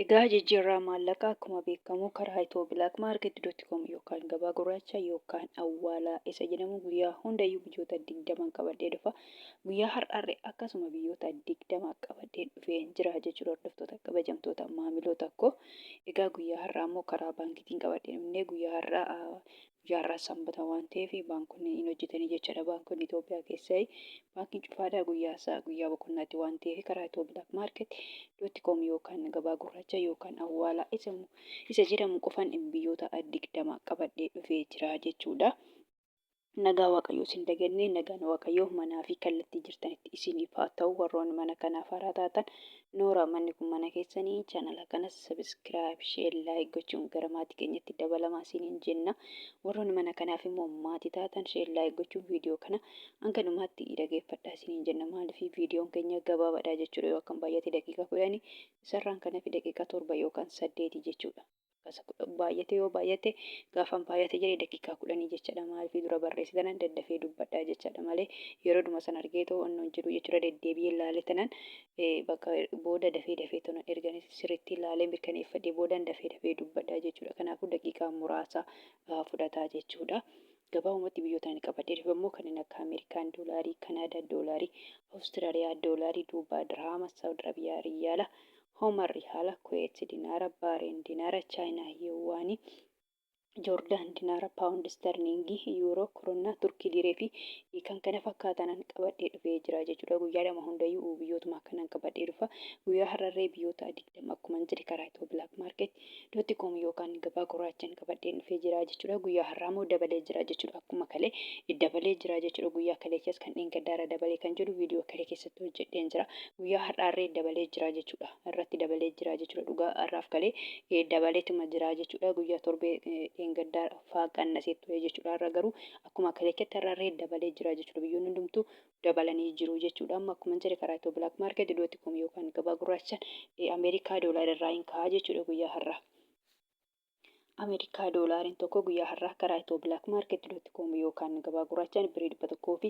Egaa jijjiirraa maallaqaa akkuma beekamu karaa itobilaakmaarket.com yookaan gabaa gurraacha yookaan awwaalaa isa jedhamu guyyaa hundayyuu biyyoota 20 qabadhee dhufa. Guyyaa har'aarree akkasuma biyyoota 20 qabadhee dhufee jira jechuudha hordoftoota kabajamtoota maamiloota koo. Egaa guyyaa har'aa immoo karaa baankiitiin qabadhee dhufnee guyyaa har'aa sanbata waan ta'eef baankonni hin hojjetanii jechuudha. Baankonni Itoophiyaa keessaa baankiin cufaadhaa guyyaa boqonnaatti waan ta'eef karaa itobilaakmaarket.com yookaan gabaa gurraacha yookaan awwaalaa isa jedhamu qofaan biyyoota 20 qabadhee dhufee jira jechuudha. Nagaa waaqayyoo isin dagannee nagaan waaqayyoo manaa fi kallattii jirtanitti isiniif haa ta'u. Warroonni mana kanaaf haaraa taatan noora manni kun mana keessanii chaanala kanas sabiskiraayib sheer laayik gochuun gara maatii keenyatti dabalamaa isiniin jenna. Warroonni mana kanaaf immoo maatii taatan sheer laayik gochuun viidiyoo kana hanga dhumaatti dhageeffadhaa isiniin jenna. Maaliif viidiyoon keenya gabaabaadha jechuudha. Yoo akkan baay'ate daqiiqaa 10 isarraan kanaaf daqiiqaa 7 yookaan 8 jechuudha. Baay'ate yoo baay'ate gaafan baay'ate jedhee daqiiqaa 10 jechaadha. Maaliif dura barreessitanan daddafee dubbadhaa jechaadha malee yeroo dhuma san argee ta'u onnoon jedhu jechuudha. Deddeebi'ee ilaalee tanan bakka booda dafee tonan erganis sirriitti ilaalee mirkaneeffadhee boodaan dafee dubbadhaa jechuudha. Kanaafuu daqiiqaa muraasa fudhataa jechuudha. Gabaabumatti biyyoota inni qabadhee dhufe immoo kanneen akka Ameerikaan doolaarii, Kanaadaa doolaarii, Awustiraaliyaa doolaarii, Duubaa dirhaama, Saawud Arabiyaa riyaala, Hoomar riyaala, Kuweet dinaara, Baareen dinaara, Chaayinaa yeewwaanii, Joordaan dinaara, Paawundi sterlingii, Yuuroo, Koroonaa, Turkii diree fi kan kana fakkaatan qabadhee dhufee jira jechuudha. Guyyaadhuma hundayyuu biyyootuma akkanaan qabadhee dhufa. Guyyaa har'arree biyyoota 20 akkuma jedhe karaa itobilaakmaarket.com yookaan gabaa gurraachaan qabadhee dhufee jira jechuudha. Guyyaa har'aa immoo dabalee jira jechuudha. Akkuma kalee dabalee jira jechuudha. Guyyaa kaleessas kan dheengaddaara dabalee kan jedhu viidiyoo kalee keessatti hojjedheen jira. Guyyaa har'aarree dabalee jira jechuudha. Irratti dabalee jira jechuudha. Dhugaa har'aaf kalee dabaleetuma jira jechuudha. Guyyaa torbee dheengaddaa faaqannasee ture jechuudha. Har'a garuu akkuma kaleekkatti har'aarree dabalee jira jechuudha. Biyyoonni hundumtuu dabalanii jiru jechuudha. Amma akkuma jedhe karaa itobilaakmaarket.com yookaan gabaa gurraachaan Ameerikaa doolaara irraa hin ka'a jechuudha guyyaa har'aa. Ameerikaa doolaariin tokko guyyaa har'aa karaa itobilaakmaarket.com yookaan gabaa gurraachaan birrii 100 fi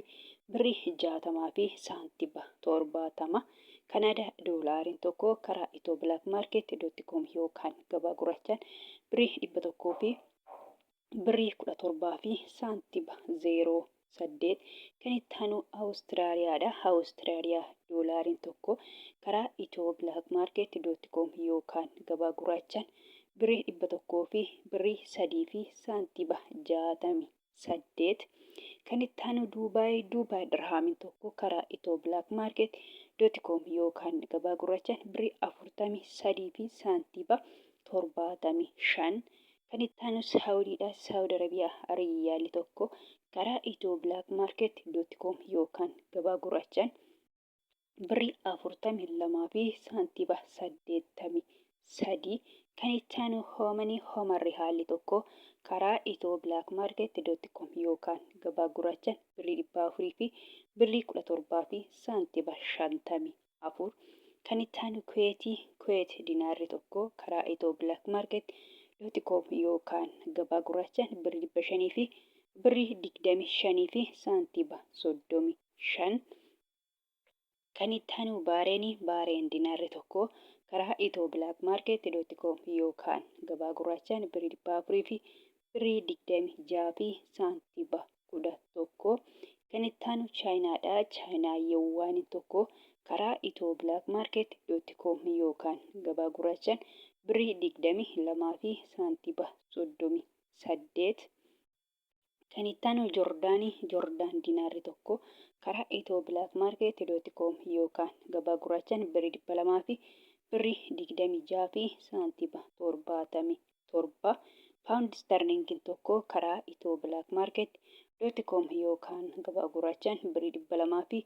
birrii 60 fi saantiba 70. Kanaadaa doolaariin tokko karaa itobilaakmaarket.com yookaan gabaa gurraachaan birrii 100 fi birrii 17 fi saantiba 08. Kan itti aanu Awustiraaliyaadha. Awustiraaliyaa doolaariin tokko karaa itobilaakmaarket.com yookaan gabaa gurraachaan birrii 100 fi birrii 3 fi saantiba 68. Kan itti aanu Duubaay dirhaamiin tokko karaa itobilaakmaarket.com yookaan gabaa gurraachaan birrii 43 fi saantiba 75. Kan itti aanu Saawudiidha. Saawud Arabiyaa riyaalli tokko karaa itobilaakmaarket.com yookaan gabaa gurraachaan birrii 42 fi saantiba 83. Kan itti aanu Hoomar riyaalli tokko karaa itobilaakmaarket.com yookaan gabaa gurraachaan birrii 400 fi birrii 17 fi saantiba 54. Kan itti aanu Kuweet dinaarri tokko karaa itobilaakmaarket.com yookaan gabaa gurraachaan birrii 500 fi birrii 25 fi saantiba 35. Kan itti aanu Baareen dinaarri tokko karaa itobilaakmaarket.com yookaan gabaa gurraachaan birrii 400 fi birrii 26 fi saantiba 11. Kan itti aanu Chaayinaadha. Chaayinaa yeewwaaniin tokko karaa itobilaakmaarket.com yookaan gabaa gurraachaan birrii 22 fi saantiba 38. Kan itti aanu Joordaan dinaarri tokko karaa itobilaakmaarket.com yookaan gabaa gurraachaan birrii 200 fi birrii 26 fi saantiba 77. Paawundi sterlingiin tokko karaa itobilaakmaarket.com yookaan gabaa gurraachaan birrii 200 fi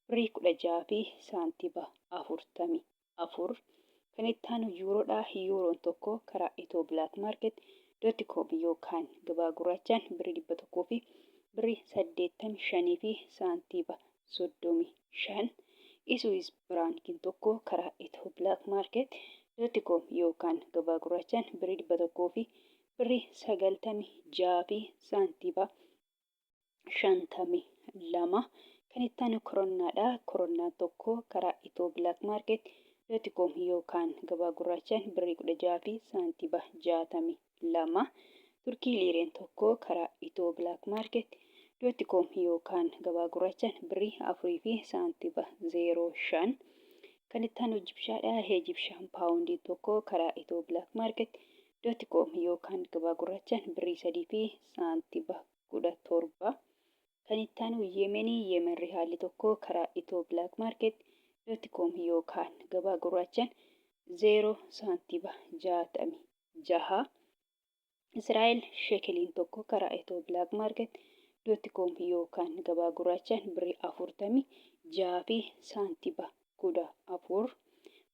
birrii 16 fi saantiba 44. Kan itti aanu Yuuroodha. Yuuroon tokko karaa itobilaakmaarket.com yookaan gabaa gurraachaan birrii 100 fi birrii 85 fi saantiba 35. Iswiis firaankiin tokko karaa itobilaakmaarket.com yookaan gabaa gurraachaan birrii 100 fi birrii 96 fi saantiba 52. Kan itti aanu Koroonaadha. Koroonaan tokko karaa itobilaakmaarket .com yookaan gabaa gurraachaan birrii 16 fi saantiba 62. Turkii liireen tokko karaa Itoo Bilaak Maarket.com yookaan gabaa gurraachaan birrii 4 fi saantiba 05. Kan itti aanu Ijibshaadha. Ijibshaan paawundii tokko karaa Itoo Bilaak Maarket.com yookaan gabaa gurraachaan birrii 3 fi saantiba 17. Kan itti aanu Yemenii. Yemen rihaalli tokko karaa Itoo Bilaak Maarket.com yookaan gabaa gurraachaan 0 saantiba 66. Israa'el sheekeliin tokko karaa Itoo Bilaak Maarket.com yookaan gabaa gurraachaan birrii 46 fi saantiba 14.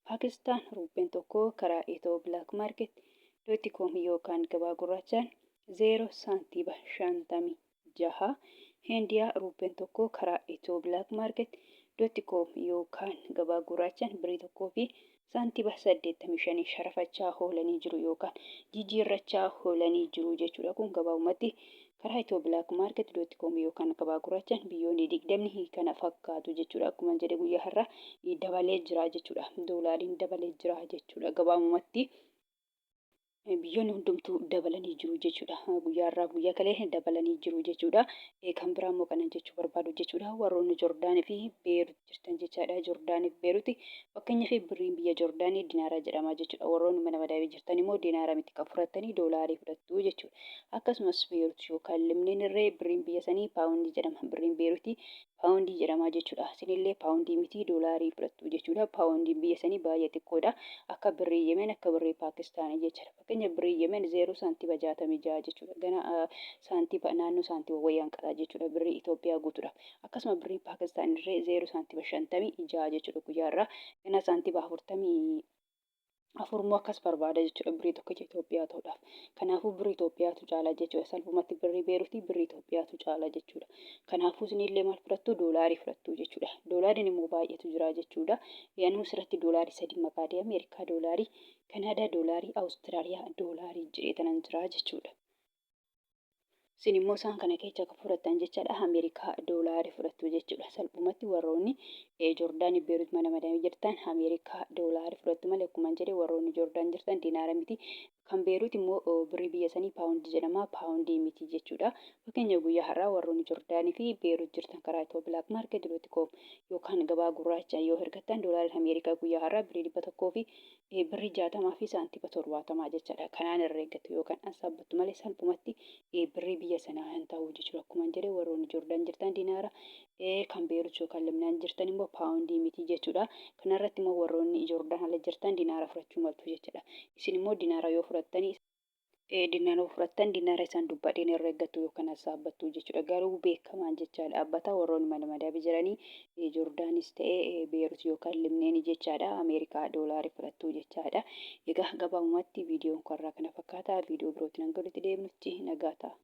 Paakistaan ruupeen tokko karaa Itoo Bilaak Maarket.com yookaan gabaa gurraachaan 0 saantiba 56. Hindiyaa ruupeen tokko karaa Itoo Bilaak Maarket.com yookaan gabaa gurraachaan birrii 1 fi saantiba 85 sharafachaa oolanii jiru yookaan jijjiirrachaa oolanii jiru jechuudha. Kun gabaabumatti karaa Itoo Bilaak Maarket.com yookaan gabaa gurraachaan biyyoonni 20 kana fakkaatu jechuudha. Akkuma jedhe guyyaa har'aa dabalee jira jechuudha. Doolaariin dabalee jira jechuudha. Gabaabumatti biyyoonni hundumtuu dabalanii jiru jechuudha. Guyyaa har'aa guyyaa kalee dabalanii jiru jechuudha. Kan biraa immoo kana jechuu barbaadu jechuudha. Warroonni Joordaanii fi Beerut jirtan jechaadha. Joordaanii fi Beeruti fakkeenyaaf birriin biyya Joordaanii dinaara jedhama jechuudha. Warroonni mana madaawii jirtan immoo dinaara miti kan fudhattanii doolaarii fudhattu jechuudha. Akkasumas Beerut yookaan Libneen irree birriin biyya sanii paawundii jedhama. Birriin Beerutii paawundii jedhama jechuudha. Isinillee paawundii miti doolaarii fudhattu jechuudha. Paawundiin biyya sanii baay'ee xiqqoodha. Akka birrii Yemen akka birrii Paakistaanii jechuudha. Fakkeenyaaf birrii Yemen 0 saantiba 66 jechuudha. Gana saantiba naannoo saantiba wayyaan qaba jechuudha. Birrii Itoophiyaa guutuudha. Akkasuma birrii Paakistaan irree 0 saantiba 56 jechuudha. Guyyaa har'aa gana saantiba 40 afurmoo akkas barbaada jechuudha. Birrii tokko Itoophiyaa ta'uudhaaf. Kanaafuu birrii Itoophiyaatu caala jechuudha. Salphumatti birrii Beerutii birrii Itoophiyaatu caala jechuudha. Kanaafuu isinillee maal fudhattu doolaarii fudhattu jechuudha. Doolaariin immoo baay'eetu jira jechuudha. Yaanuu asirratti doolaarii 3 maqaadee Ameerikaa doolaarii, Kanaadaa doolaarii, Awustiraaliyaa doolaarii jedheetanan jira jechuudha. Isin immoo isaan kana keessa akka fudhattan jechaadha. Ameerikaa doolaarii fudhattu jechuudha. Salphumatti warroonni Joordaanii Beerut mana madaawii jirtan Ameerikaa doolaarii fudhattu malee akkuma jedhe warroonni Joordaan jirtan dinaara miti. Kan Beerut immoo birrii biyya sanii paawundii jedhama. Paawundii miti jechuudha. Fakkeenya guyyaa har'aa warroonni Joordaanii fi Beerut jirtan karaa Itoo Bilaak Maarket.com yookaan gabaa gurraacha yoo ergattan doolaariin Ameerikaa guyyaa har'aa birrii 100 fi birrii 60 fi saantiba 70 jechaadha. Kanaan irra eeggatu yookaan ansaabattu malee salphumatti birrii biyya sanaa hin ta'u jechuudha. Akkuma jedhe warroonni Joordaan jirtan dinaara kan Beerut yookaan Libnaan jirtan immoo paawundii miti jechuudha. Kanarratti immoo warroonni Joordaan ala jirtan dinaara fudhachuu maltu jechuudha. Isin immoo dinaara yoo fudhattanii dinaara fudhattan dinaara isaan dubbadheen irra eeggatu yookaan ansaabattu jechuudha. Garuu beekamaan jechaadha. Dhaabbataa warroonni mana madaawii jiranii Joordaanis ta'ee Beerut yookaan Libneen jechaadha. Ameerikaa doolaarii fudhattu jechaadha. Egaa gabaabumatti viidiyoon kun irraa kana fakkaata. Viidiyoo birootiin hanga walitti deebinutti nagaa ta'a.